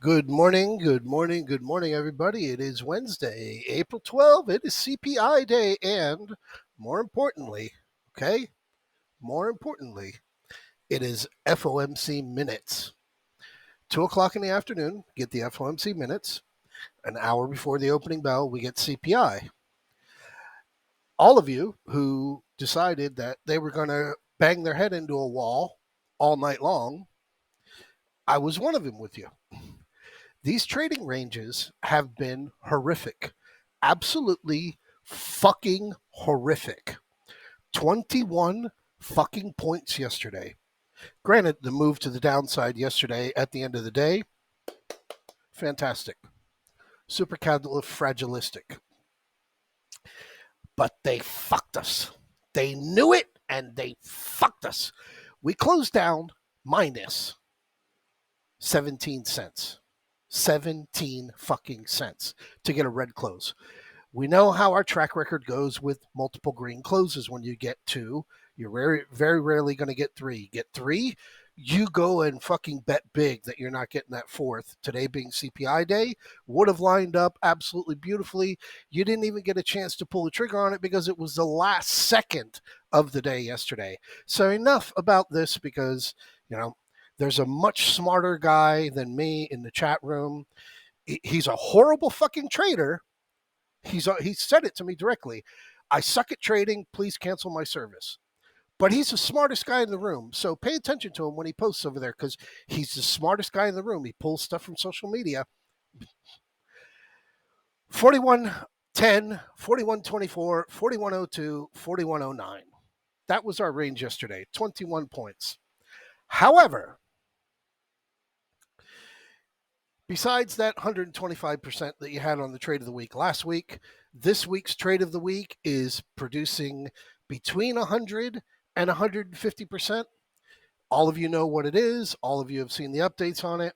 Good morning, good morning, good morning, everybody. It is Wednesday, April 12th. It is CPI day, and more importantly, okay, more importantly, it is FOMC Minutes. 2 o'clock in the afternoon, get the FOMC Minutes. An hour before the opening bell, we get CPI. All of you who decided that they were going to bang their head into a wall all night long, I was one of them with you. These trading ranges have been horrific. Absolutely fucking horrific. 21 fucking points yesterday. Granted, the move to the downside yesterday at the end of the day, fantastic. Supercalifragilistic. But they fucked us. They knew it and they fucked us. We closed down minus 17 cents. 17 fucking cents to get a red close. We know how our track record goes with multiple green closes. When you get two, you're very, very rarely going to get three. Get three, you go and fucking bet big that you're not getting that fourth. Today being CPI day, would have lined up absolutely beautifully. You didn't even get a chance to pull the trigger on it because it was the last second of the day yesterday. So enough about this because, there's a much smarter guy than me in the chat room. He's a horrible fucking trader. He said it to me directly. I suck at trading. Please cancel my service. But he's the smartest guy in the room. So pay attention to him when he posts over there because he's the smartest guy in the room. He pulls stuff from social media. 41.10, 41.24, 41.02, 41.09. That was our range yesterday, 21 points. However, besides that 125% that you had on the trade of the week last week, this week's trade of the week is producing between 100 and 150%. All of you know what it is. All of you have seen the updates on it.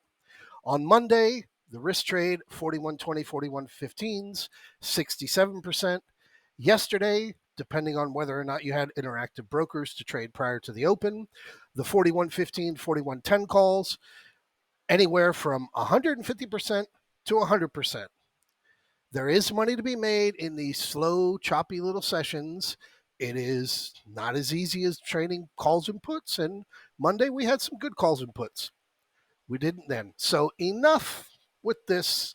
On Monday, the risk trade, 41.20, 41.15s, 67%. Yesterday, depending on whether or not you had interactive brokers to trade prior to the open, the 41.15, 41.10 calls, anywhere from 150% to 100%. There is money to be made in these slow, choppy little sessions. It is not as easy as trading calls and puts. And Monday we had some good calls and puts. We didn't then. So enough with this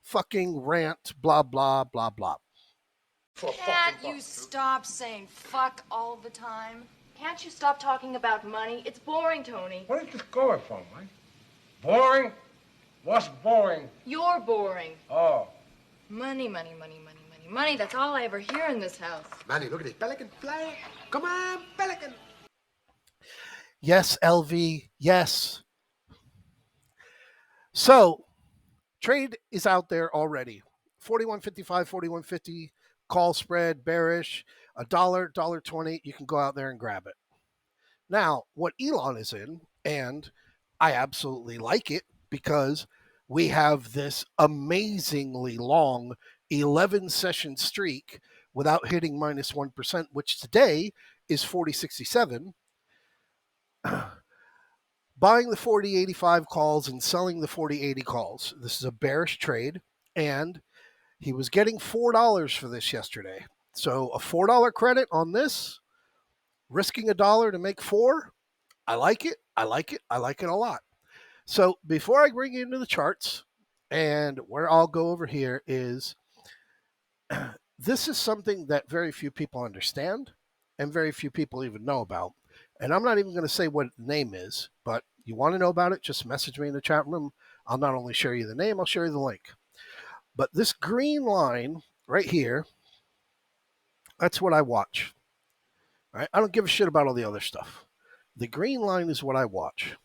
fucking rant, blah, blah, blah, blah. Can't you stop saying fuck all the time? Can't you stop talking about money? It's boring, Tony. Where is this going from, man? Boring? What's boring? You're boring. Oh. Money, money, money, money, money, money. That's all I ever hear in this house. Manny, look at this pelican fly. Come on, pelican. Yes, LV, yes. So, trade is out there already. 41.55, 41.50, call spread, bearish, $1, $1.20. You can go out there and grab it. Now, what Elon is in, and I absolutely like it because we have this amazingly long 11-session streak without hitting minus 1%, which today is 40.67. Buying the 40.85 calls and selling the 40.80 calls. This is a bearish trade, and he was getting $4 for this yesterday. So a $4 credit on this, risking $1 to make $4. I like it. I like it. I like it a lot. So before I bring you into the charts, and where I'll go over here is, this is something that very few people understand and very few people even know about. And I'm not even going to say what the name is, but you want to know about it, just message me in the chat room. I'll not only share you the name, I'll share you the link. But this green line right here, that's what I watch. All right? I don't give a shit about all the other stuff. The green line is what I watch.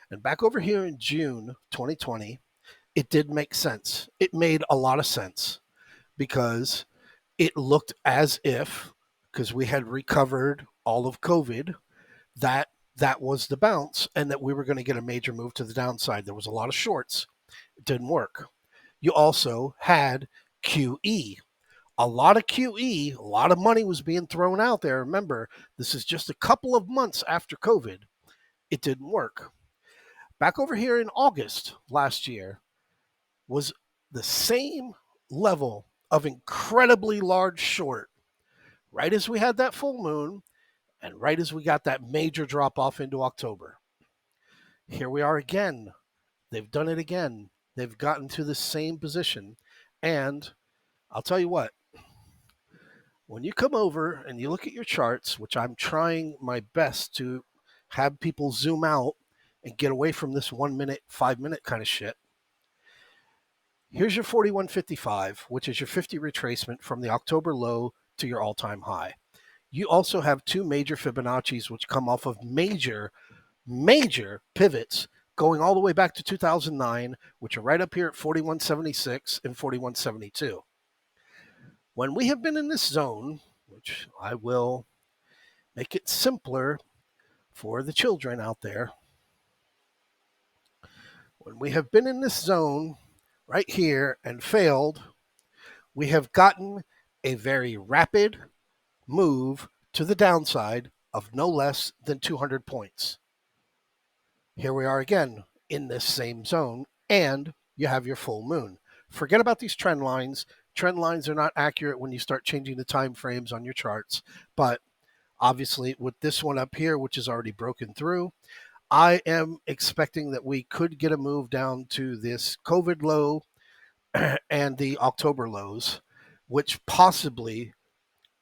And back over here in June 2020, it did make sense. It made a lot of sense because it looked as if, because we had recovered all of COVID, that was the bounce and that we were going to get a major move to the downside. There was a lot of shorts. It didn't work. You also had QE. A lot of QE, a lot of money was being thrown out there. Remember, this is just a couple of months after COVID. It didn't work. Back over here in August last year, was the same level of incredibly large short right as we had that full moon and right as we got that major drop off into October. Here we are again. They've done it again. They've gotten to the same position. And I'll tell you what, when you come over and you look at your charts, which I'm trying my best to have people zoom out and get away from this 1 minute, 5 minute kind of shit. Here's your 41.55, which is your 50 retracement from the October low to your all-time high. You also have two major Fibonacci's, which come off of major pivots going all the way back to 2009, which are right up here at 41.76 and 41.72. When we have been in this zone, which I will make it simpler for the children out there, when we have been in this zone right here and failed, we have gotten a very rapid move to the downside of no less than 200 points. Here we are again in this same zone, and you have your full moon. Forget about these trend lines. Trend lines are not accurate when you start changing the time frames on your charts, but obviously with this one up here, which is already broken through, I am expecting that we could get a move down to this COVID low and the October lows, which possibly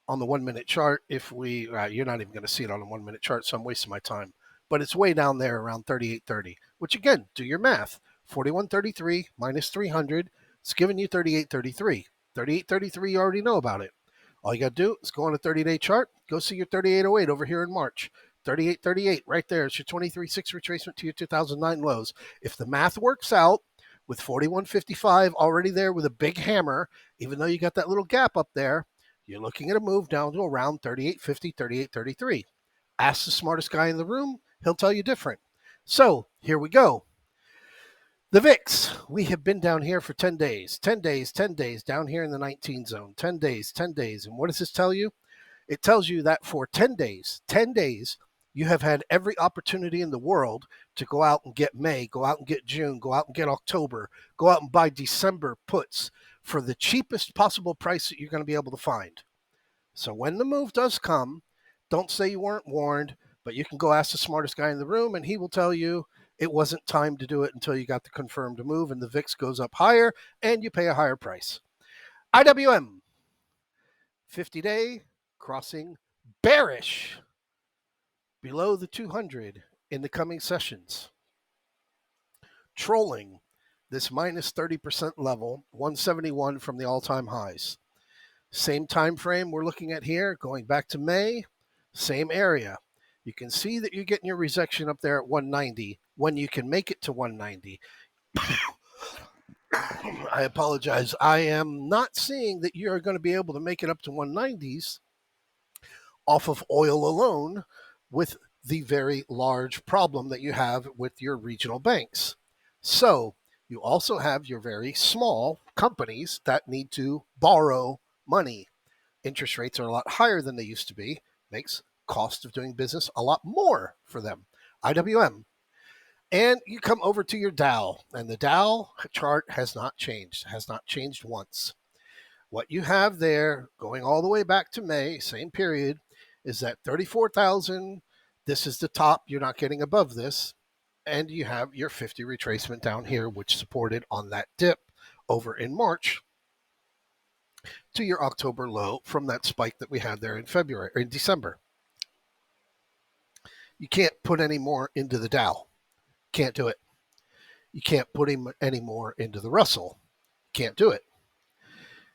on the 1 minute chart, if we, you're not even going to see it on a 1 minute chart, so I'm wasting my time. But it's way down there around 38.30, which again, do your math. 41.33 minus 300, it's giving you 38.33. 38.33, you already know about it. All you got to do is go on a 30-day chart, go see your 38.08 over here in March. 38.38 right there. It's your 23.6 retracement to your 2009 lows. If the math works out with 41.55 already there with a big hammer, even though you got that little gap up there, you're looking at a move down to around 38.50, 38.33. Ask the smartest guy in the room. He'll tell you different. So here we go. The VIX, we have been down here for 10 days, 10 days, 10 days, down here in the 19 zone, 10 days, 10 days. And what does this tell you? It tells you that for 10 days, you have had every opportunity in the world to go out and get May, go out and get June, go out and get October, go out and buy December puts for the cheapest possible price that you're going to be able to find. So when the move does come, don't say you weren't warned, but you can go ask the smartest guy in the room and he will tell you it wasn't time to do it until you got the confirmed move and the VIX goes up higher and you pay a higher price. IWM, 50-day crossing bearish below the 200 in the coming sessions. Trolling this minus 30% level, 171 from the all-time highs. Same time frame we're looking at here, going back to May, same area. You can see that you're getting your rejection up there at 190 when you can make it to 190. I apologize. I am not seeing that you're going to be able to make it up to 190s off of oil alone with the very large problem that you have with your regional banks. So you also have your very small companies that need to borrow money. Interest rates are a lot higher than they used to be, makes cost of doing business a lot more for them. IWM. And you come over to your Dow, and the Dow chart has not changed once. What you have there, going all the way back to May, same period, is that 34,000. This is the top. You're not getting above this. And you have your 50 retracement down here, which supported on that dip over in March to your October low from that spike that we had there in December. You can't put any more into the Dow. Can't do it. You can't put any more into the Russell. Can't do it.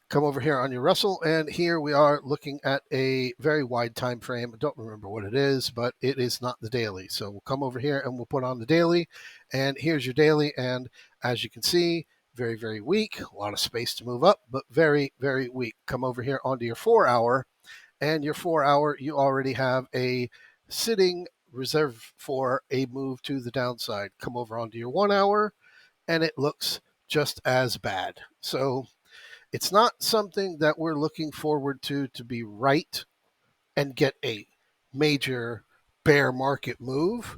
Come over here on your Russell, and here we are looking at a very wide time frame. I don't remember what it is, but it is not the daily. So we'll come over here and we'll put on the daily, and here's your daily. And as you can see, very, very weak. A lot of space to move up, but very, very weak. Come over here onto your 4 hour, and your 4 hour, you already have a sitting reserve for a move to the downside. Come over onto your 1 hour, and it looks just as bad. So it's not something that we're looking forward to be right and get a major bear market move.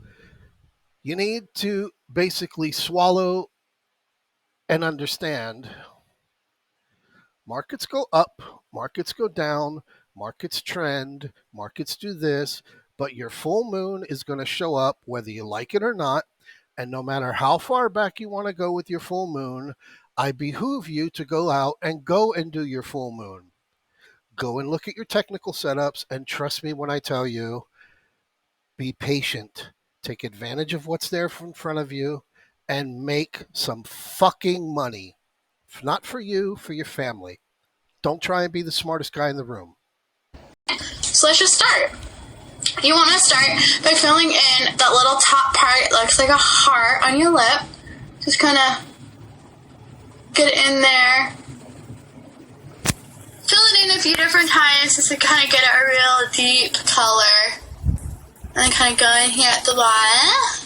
You need to basically swallow and understand markets go up, markets go down, markets trend, markets do this, but your full moon is going to show up whether you like it or not. And no matter how far back you want to go with your full moon, I behoove you to go out and go and do your full moon. Go and look at your technical setups, and trust me when I tell you, be patient. Take advantage of what's there in front of you and make some fucking money. Not for you, for your family. Don't try and be the smartest guy in the room. So let's just start. You want to start by filling in that little top part. It looks like a heart on your lip. Just kind of get it in there. Fill it in a few different times just to kind of get a real deep color. And then kind of go in here at the bottom.